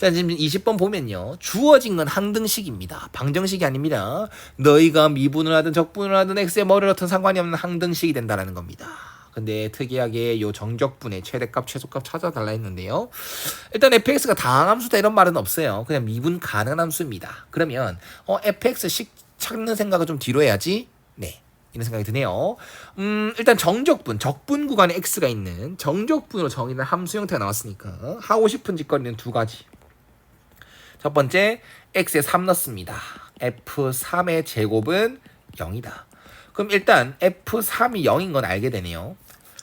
자, 지금 20번 보면요. 주어진 건 항등식입니다. 방정식이 아닙니다. 너희가 미분을 하든 적분을 하든 x에 뭐를 넣든 상관이 없는 항등식이 된다라는 겁니다. 근데 특이하게 요 정적분의 최대값, 최소값 찾아달라 했는데요. 일단 fx가 다항함수다 이런 말은 없어요. 그냥 미분 가능한 함수입니다. 그러면 fx식 찾는 생각을 좀 뒤로 해야지. 네. 이런 생각이 드네요. 일단 정적분, 적분 구간에 x가 있는 정적분으로 정의된 함수 형태가 나왔으니까 하고 싶은 짓거리는 두 가지. 첫 번째, x에 3 넣습니다. f3의 제곱은 0이다. 그럼 일단 f3이 0인 건 알게 되네요.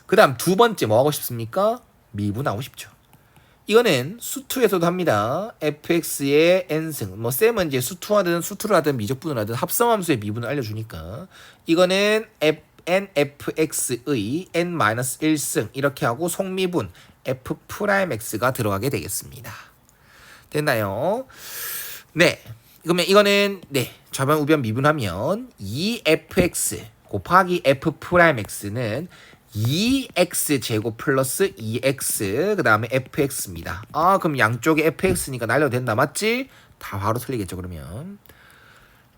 그 다음 두 번째 뭐 하고 싶습니까? 미분하고 싶죠. 이거는 수투에서도 합니다. fx의 n승. 뭐 쌤은 이제 수투하든 수투를 하든 미적분을 하든 합성함수의 미분을 알려주니까 이거는 nfx의 n-1승 이렇게 하고 속미분 f'x가 들어가게 되겠습니다. 됐나요? 네. 그러면 이거는 네 좌변 우변 미분하면 2fx 곱하기 f'x는 2x 제곱 플러스 2x 그 다음에 fx입니다. 아 그럼 양쪽에 fx니까 날려도 된다 맞지? 다 바로 틀리겠죠 그러면.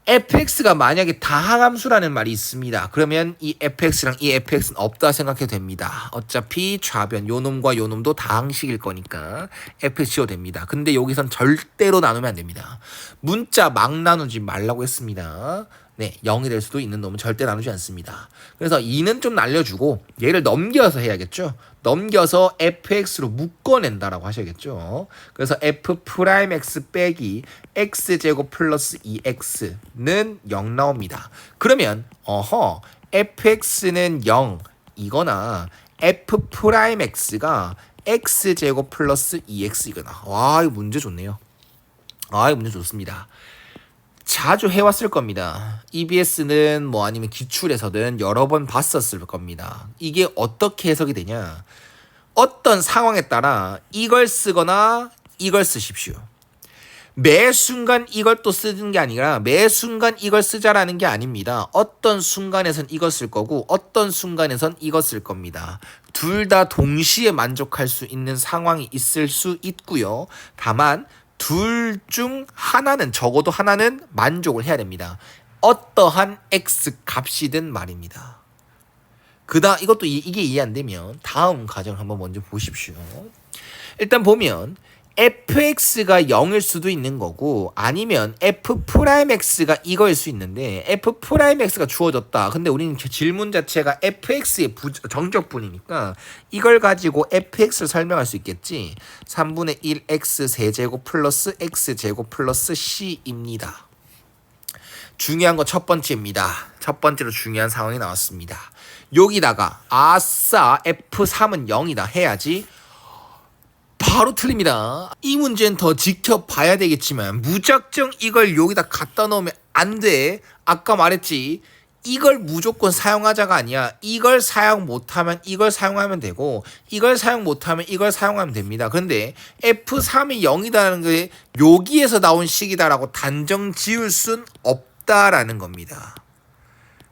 fx가 만약에 다항함수라는 말이 있습니다. 그러면 이 fx랑 이 fx는 없다 생각해도 됩니다. 어차피 좌변 요놈과 요놈도 다항식일 거니까 fx 지워도 됩니다. 근데 여기선 절대로 나누면 안 됩니다. 문자 막 나누지 말라고 했습니다. 네, 0이 될 수도 있는 놈은 절대 나누지 않습니다. 그래서 2는 좀 날려주고 얘를 넘겨서 해야겠죠. 넘겨서 fx로 묶어낸다라고 하셔야겠죠. 그래서 f'x 빼기 x제곱 플러스 2x는 0 나옵니다. 그러면 fx는 0 이거나 f'x가 x제곱 플러스 2x 이거나 와 이거 문제 좋네요. 아 이거 문제 좋습니다. 자주 해왔을 겁니다. EBS는 뭐 아니면 기출에서든 여러 번 봤었을 겁니다. 이게 어떻게 해석이 되냐? 어떤 상황에 따라 이걸 쓰거나 이걸 쓰십시오. 매 순간 이걸 또 쓰는 게 아니라 매 순간 이걸 쓰자라는 게 아닙니다. 어떤 순간에선 이거 쓸 거고 어떤 순간에선 이거 쓸 겁니다. 둘 다 동시에 만족할 수 있는 상황이 있을 수 있고요. 다만 둘 중 하나는 적어도 하나는 만족을 해야 됩니다. 어떠한 x 값이든 말입니다. 이것도 이게 이해 안 되면 다음 과정을 한번 먼저 보십시오. 일단 보면 fx가 0일 수도 있는 거고 아니면 f'x가 이거일 수 있는데 f'x가 주어졌다. 근데 우리는 질문 자체가 fx의 정적분이니까 이걸 가지고 fx를 설명할 수 있겠지. 3분의 1 x 세제곱 플러스 x제곱 플러스 c입니다. 중요한 거 첫 번째입니다. 첫 번째로 중요한 상황이 나왔습니다. 여기다가 아싸 f3은 0이다 해야지 바로 틀립니다. 이 문제는 더 지켜봐야 되겠지만 무작정 이걸 여기다 갖다 놓으면 안 돼. 아까 말했지. 이걸 무조건 사용하자가 아니야. 이걸 사용 못하면 이걸 사용하면 되고 이걸 사용 못하면 이걸 사용하면 됩니다. 그런데 F3이 0이다라는 게 여기에서 나온 식이다라고 단정 지을 순 없다라는 겁니다.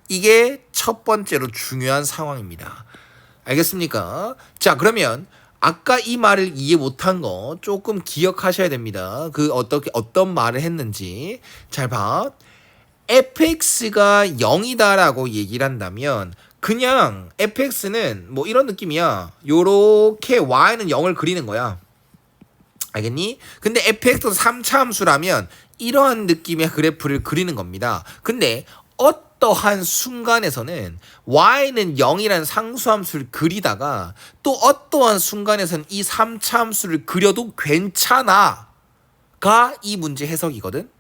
이게 첫 번째로 중요한 상황입니다. 알겠습니까? 자 그러면 아까 이 말을 이해 못한 거 조금 기억하셔야 됩니다. 어떤 말을 했는지 잘 봐. fx가 0이다라고 얘기를 한다면 그냥 fx는 뭐 이런 느낌이야. 요렇게 y는 0을 그리는 거야. 알겠니? 근데 fx도 3차 함수라면 이러한 느낌의 그래프를 그리는 겁니다. 근데 어떠한 순간에서는 y는 0이라는 상수함수를 그리다가 또 어떠한 순간에서는 이 3차 함수를 그려도 괜찮아가 이 문제 해석이거든.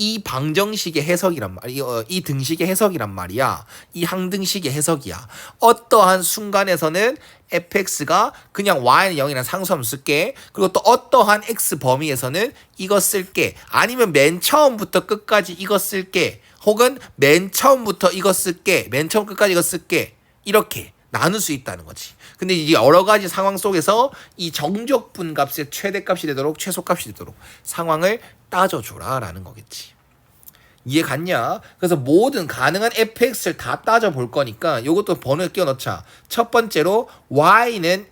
이 방정식의 해석이란 말이야. 이 등식의 해석이란 말이야. 이 항등식의 해석이야. 어떠한 순간에서는 fx가 그냥 y는 0이라는 상수함수 쓸게. 그리고 또 어떠한 x 범위에서는 이거 쓸게. 아니면 맨 처음부터 끝까지 이거 쓸게. 혹은 맨 처음부터 이거 쓸게. 맨 처음 끝까지 이거 쓸게. 이렇게 나눌 수 있다는 거지. 근데 이 여러 가지 상황 속에서 이 정적분 값의 최대값이 되도록 최소값이 되도록 상황을 따져줘라라는 거겠지. 이해 갔냐? 그래서 모든 가능한 fx를 다 따져볼 거니까 이것도 번호에 끼워 넣자. 첫 번째로 y는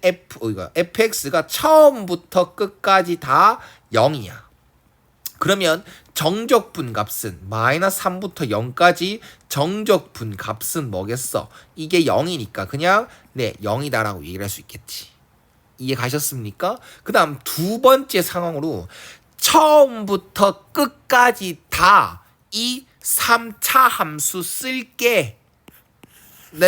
fx가 처음부터 끝까지 다 0이야. 그러면 정적분 값은 마이너스 3부터 0까지 정적분 값은 뭐겠어? 이게 0이니까 그냥 0이다라고 얘기를 할 수 있겠지. 이해 가셨습니까? 그 다음 두 번째 상황으로 처음부터 끝까지 다 이 3차 함수 쓸게.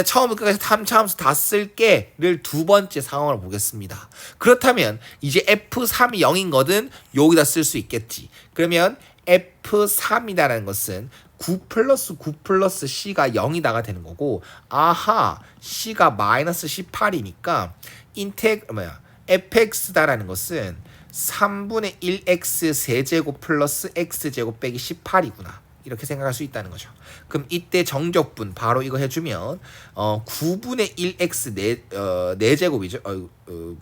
처음부터 끝까지 3차 함수 다 쓸게를 두 번째 상황으로 보겠습니다. 그렇다면 이제 F3이 0인 거든 여기다 쓸 수 있겠지. 그러면 F3이다라는 것은 9 플러스 9 플러스 C가 0이다가 되는 거고, 아하, C가 마이너스 18이니까 fx다라는 것은 3분의 1x 세제곱 플러스 x제곱 빼기 18이구나. 이렇게 생각할 수 있다는 거죠. 그럼 이때 정적분 바로 이거 해주면 9분의 1x 4제곱이죠.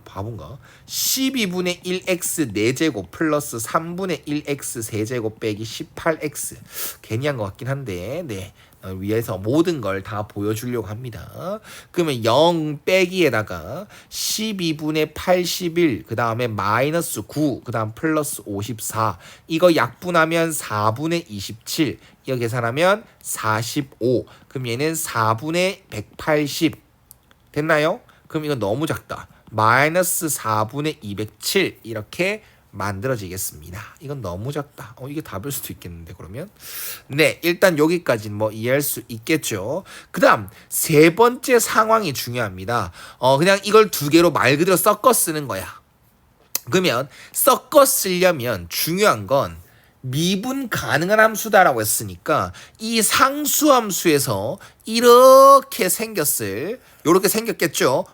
바본가? 12분의 1x 4제곱 플러스 3분의 1x 세제곱 빼기 18x. 괜히 한 것 같긴 한데 위에서 모든 걸 다 보여주려고 합니다. 그러면 0 빼기에다가 12분의 81, 그 다음에 마이너스 9, 그 다음 플러스 54. 이거 약분하면 4분의 27. 이거 계산하면 45. 그럼 얘는 4분의 180. 됐나요? 그럼 이거 너무 작다. 마이너스 4분의 207. 이렇게 만들어지겠습니다. 이건 너무 작다. 이게 답일 수도 있겠는데 그러면 일단 여기까지는 뭐 이해할 수 있겠죠. 그 다음 세 번째 상황이 중요합니다. 그냥 이걸 두 개로 말 그대로 섞어 쓰는 거야. 그러면 섞어 쓰려면 중요한 건 미분 가능한 함수다라고 했으니까 이 상수함수에서 이렇게 생겼겠죠.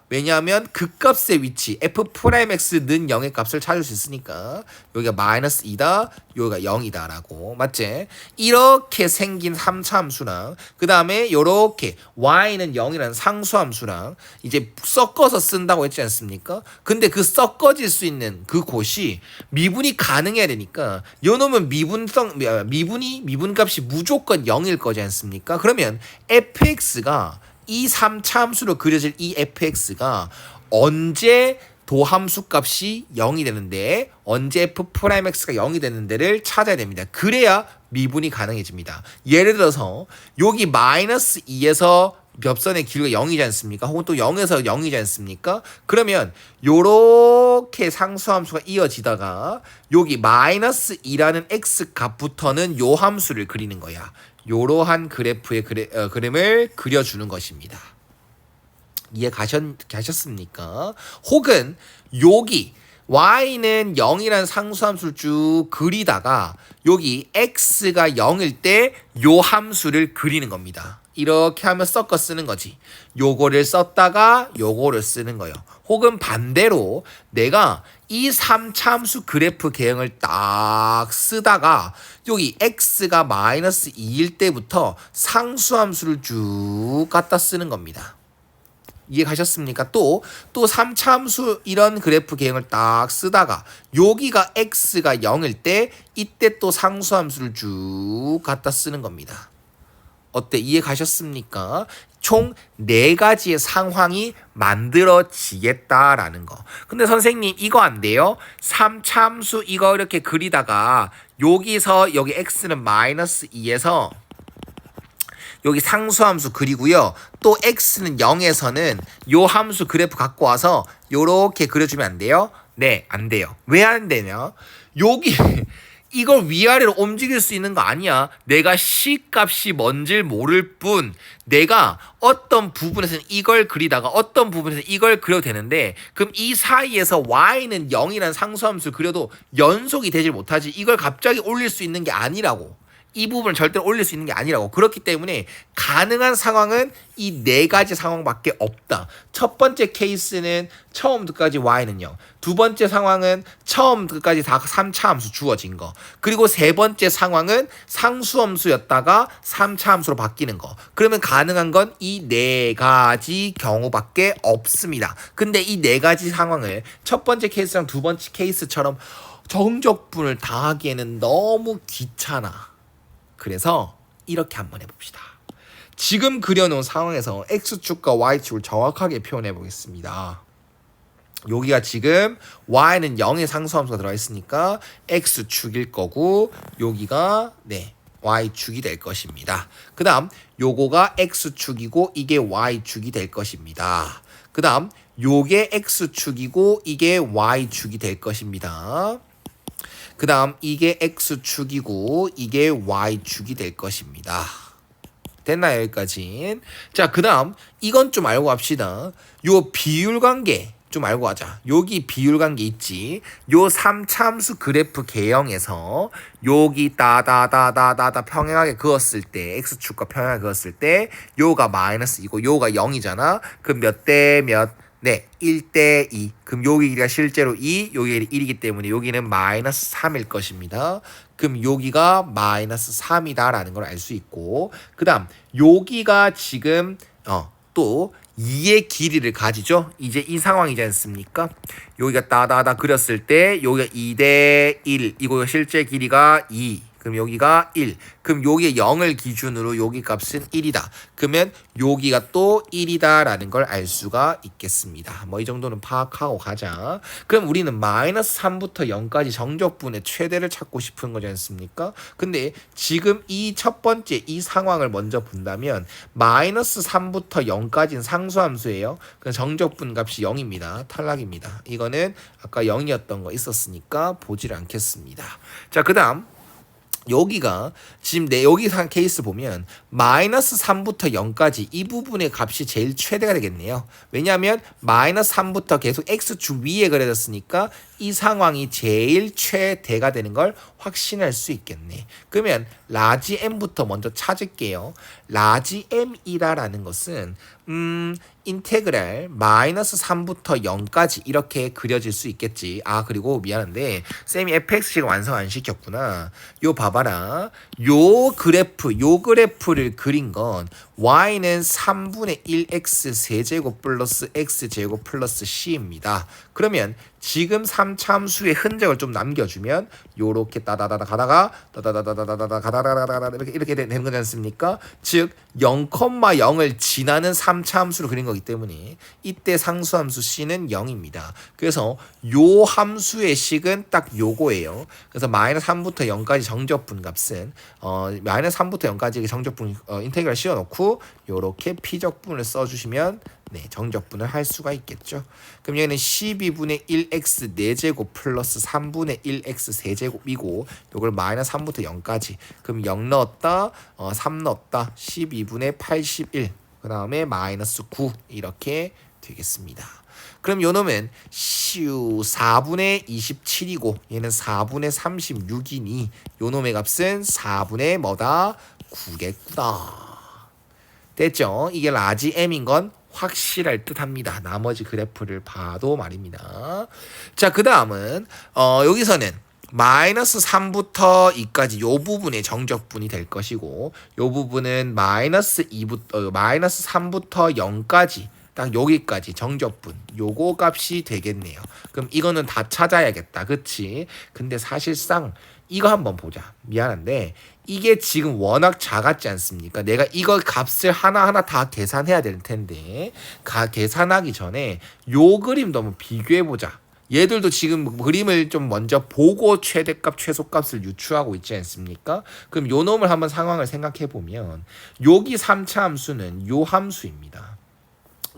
왜냐하면 극값의 위치 f'x는 0의 값을 찾을 수 있으니까 여기가 마이너스 2다, 여기가 0이다라고. 맞지? 이렇게 생긴 3차 함수랑 그 다음에 요렇게 y는 0이라는 상수함수랑 이제 섞어서 쓴다고 했지 않습니까? 근데 그 섞어질 수 있는 그 곳이 미분이 가능해야 되니까 요놈은 미분값이 무조건 0일 거지 않습니까? 그러면 fx가 이 3차 함수로 그려질 이 fx가 언제 도함수 값이 0이 되는데 언제 f'x가 0이 되는 데를 찾아야 됩니다. 그래야 미분이 가능해집니다. 예를 들어서 여기 마이너스 2에서 엽선의 길이가 0이지 않습니까? 혹은 또 0에서 0이지 않습니까? 그러면 요렇게 상수함수가 이어지다가 여기 마이너스 2라는 x값부터는 요 함수를 그리는 거야. 요러한 그래프의 그림을 그려주는 것입니다. 이해 가셨습니까? 혹은 여기 y는 0이라는 상수함수를 쭉 그리다가 여기 x가 0일 때 요 함수를 그리는 겁니다. 이렇게 하면 섞어 쓰는 거지. 요거를 썼다가 요거를 쓰는 거예요. 혹은 반대로 내가 이 3차 함수 그래프 개형을 딱 쓰다가 여기 x가 마이너스 2일 때부터 상수함수를 쭉 갖다 쓰는 겁니다. 이해 가셨습니까? 또 3차 함수 이런 그래프 개형을 딱 쓰다가 여기가 x가 0일 때 이때 또 상수함수를 쭉 갖다 쓰는 겁니다. 어때? 이해 가셨습니까? 총 4가지의 상황이 만들어지겠다라는 거. 근데 선생님 이거 안 돼요? 3차 함수 이거 이렇게 그리다가 여기서 여기 x는 마이너스 2에서 여기 상수함수 그리고요. 또 x는 0에서는 요 함수 그래프 갖고 와서 요렇게 그려주면 안 돼요? 네, 안 돼요. 왜 안 되냐? 여기 이걸 위아래로 움직일 수 있는 거 아니야. 내가 C값이 뭔지를 모를 뿐 내가 어떤 부분에서는 이걸 그리다가 어떤 부분에서는 이걸 그려도 되는데 그럼 이 사이에서 y는 0이라는 상수함수를 그려도 연속이 되질 못하지. 이걸 갑자기 올릴 수 있는 게 아니라고. 이 부분을 절대로 올릴 수 있는 게 아니라고. 그렇기 때문에 가능한 상황은 이 4가지 상황밖에 없다. 첫 번째 케이스는 처음부터까지 y는 0. 두 번째 상황은 처음부터까지 다 3차 함수 주어진 거. 그리고 세 번째 상황은 상수함수였다가 3차 함수로 바뀌는 거. 그러면 가능한 건 이 4가지 경우밖에 없습니다. 근데 이 4가지 상황을 첫 번째 케이스랑 두 번째 케이스처럼 정적분을 다 하기에는 너무 귀찮아. 그래서 이렇게 한번 해봅시다. 지금 그려놓은 상황에서 X축과 Y축을 정확하게 표현해 보겠습니다. 여기가 지금 y는 0의 상수함수가 들어가 있으니까 x축일 거고 여기가 y축이 될 것입니다. 그 다음 요거가 x축이고 이게 y축이 될 것입니다. 그 다음 요게 x축이고 이게 y축이 될 것입니다. 그 다음 이게 x축이고 이게 y축이 될 것입니다. 됐나요? 여기까지. 자, 그 다음 이건 좀 알고 갑시다. 요 비율관계 좀 알고 가자. 여기 비율관계 있지. 요 3차함수 그래프 개형에서 여기 따다다다다다 평행하게 그었을 때 x축과 평행하게 그었을 때 요가 마이너스이고 요가 0이잖아. 그럼 몇 대 몇? 1대 2. 그럼 여기 길이가 실제로 2, 여기 1이기 때문에 여기는 마이너스 3일 것입니다. 그럼 여기가 마이너스 3이다라는 걸 알 수 있고 그 다음 여기가 지금 또 2의 길이를 가지죠. 이제 이 상황이지 않습니까? 여기가 따다다 그렸을 때 여기가 2대 1 이거 실제 길이가 2 그럼 여기가 1 그럼 여기에 0을 기준으로 여기 값은 1이다. 그러면 여기가 또 1이다 라는 걸 알 수가 있겠습니다. 뭐 이 정도는 파악하고 가자. 그럼 우리는 마이너스 3부터 0까지 정적분의 최대를 찾고 싶은 거지 않습니까? 근데 지금 이 첫 번째 이 상황을 먼저 본다면 마이너스 3부터 0까지는 상수함수예요. 그래서 정적분 값이 0입니다. 탈락입니다. 이거는 아까 0이었던 거 있었으니까 보지를 않겠습니다. 자, 그 다음 여기가 지금 여기 한 케이스 보면 마이너스 3부터 0까지 이 부분의 값이 제일 최대가 되겠네요. 왜냐하면 마이너스 3부터 계속 x축 위에 그려졌으니까 이 상황이 제일 최대가 되는 걸 확신할 수 있겠네. 그러면 라지 m부터 먼저 찾을게요. 라지 m이라는 것은 인테그랄 마이너스 3부터 0까지 이렇게 그려질 수 있겠지. 아, 그리고 미안한데 쌤이 fx식을 완성 안 시켰구나. 요 봐봐라. 요 그래프를 그린 건 y는 3분의 1x 세제곱 플러스 x제곱 플러스 c입니다. 그러면 지금 3차함수의 흔적을 좀 남겨주면 요렇게 따다다다 가다가 따다다다다다다 가다다다다 이렇게 되는 거지 않습니까? 즉 0,0을 지나는 3차함수를 그린 거기 때문에 이때 상수함수 c는 0입니다. 그래서 요 함수의 식은 딱 요거예요. 그래서 마이너스 3부터 0까지 정적분 값은 마이너스 3부터 0까지 정적분 인테그랄 씌워놓고 요렇게 피적분을 써주시면 정적분을 할 수가 있겠죠. 그럼 여기는 12분의 1x 4제곱 플러스 3분의 1x 세제곱이고 요걸 마이너스 3부터 0까지 그럼 0 넣었다 3 넣었다 12분의 81 그 다음에 마이너스 9 이렇게 되겠습니다. 그럼 요 놈은 4분의 27이고 얘는 4분의 36이니 요 놈의 값은 4분의 뭐다? 9겠구나. 됐죠? 이게 라지 m인 건 확실할 듯 합니다. 나머지 그래프를 봐도 말입니다. 자, 그 다음은 여기서는 마이너스 3부터 2까지 요 부분의 정적분이 될 것이고 요 부분은 마이너스 3부터 0까지 딱 여기까지 정적분 요거 값이 되겠네요. 그럼 이거는 다 찾아야겠다. 그치? 근데 사실상 이거 한번 보자. 미안한데 이게 지금 워낙 작았지 않습니까? 내가 이거 값을 하나하나 다 계산해야 될 텐데 계산하기 전에 요 그림도 한번 비교해보자. 얘들도 지금 그림을 좀 먼저 보고 최대값 최소값을 유추하고 있지 않습니까? 그럼 요 놈을 한번 상황을 생각해보면 여기 3차 함수는 요 함수입니다.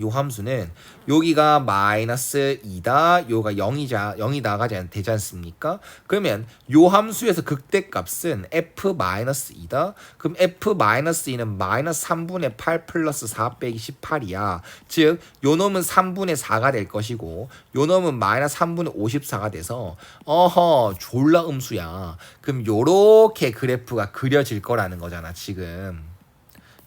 요 함수는 여기가 마이너스 2다, 요가 0이다가 되지 않습니까? 그러면 요 함수에서 극대값은 f-2다. 그럼 f-2는 마이너스 3분의 8 플러스 4 빼기 18이야. 즉, 요 놈은 3분의 4가 될 것이고, 요 놈은 마이너스 3분의 54가 돼서, 졸라 음수야. 그럼 요렇게 그래프가 그려질 거라는 거잖아, 지금.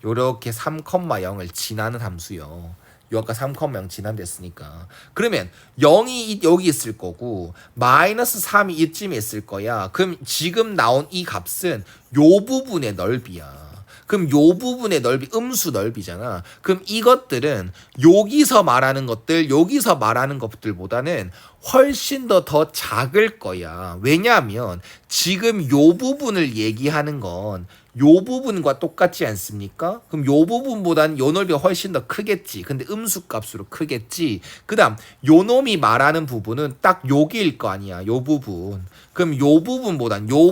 요렇게 3,0을 지나는 함수요. 요 아까 3,0 지난됐으니까. 그러면 0이 여기 있을 거고 마이너스 3이 이쯤에 있을 거야. 그럼 지금 나온 이 값은 요 부분의 넓이야. 그럼 요 부분의 넓이 음수 넓이잖아. 그럼 이것들은 여기서 말하는 것들보다는 훨씬 더 작을 거야. 왜냐하면 지금 요 부분을 얘기하는 건 요 부분과 똑같지 않습니까? 그럼 요 부분보단 요 넓이가 훨씬 더 크겠지. 근데 음수값으로 크겠지. 그 다음 요 놈이 말하는 부분은 딱 여기일 거 아니야. 요 부분. 그럼 요 부분보단 요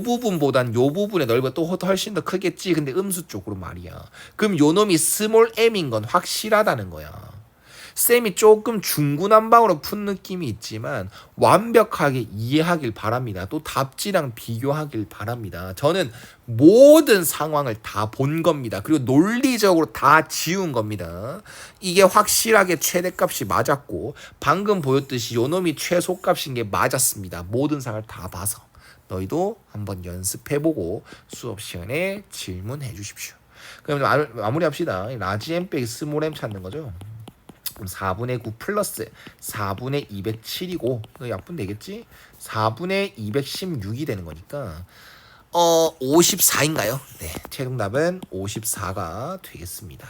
부분의 넓이가 또 훨씬 더 크겠지. 근데 음수 쪽으로 말이야. 그럼 요 놈이 스몰 m인 건 확실하다는 거야. 쌤이 조금 중구난방으로 푼 느낌이 있지만 완벽하게 이해하길 바랍니다. 또 답지랑 비교하길 바랍니다. 저는 모든 상황을 다 본 겁니다. 그리고 논리적으로 다 지운 겁니다. 이게 확실하게 최대값이 맞았고 방금 보였듯이 요놈이 최소값인 게 맞았습니다. 모든 상을 다 봐서. 너희도 한번 연습해보고 수업 시간에 질문해 주십시오. 그럼 마무리합시다. 라지 m 빼기 스몰 m 찾는 거죠. 그럼 4분의 9 플러스 4분의 207이고 약분 되겠지? 4분의 216이 되는 거니까 54인가요? 네, 최종답은 54가 되겠습니다.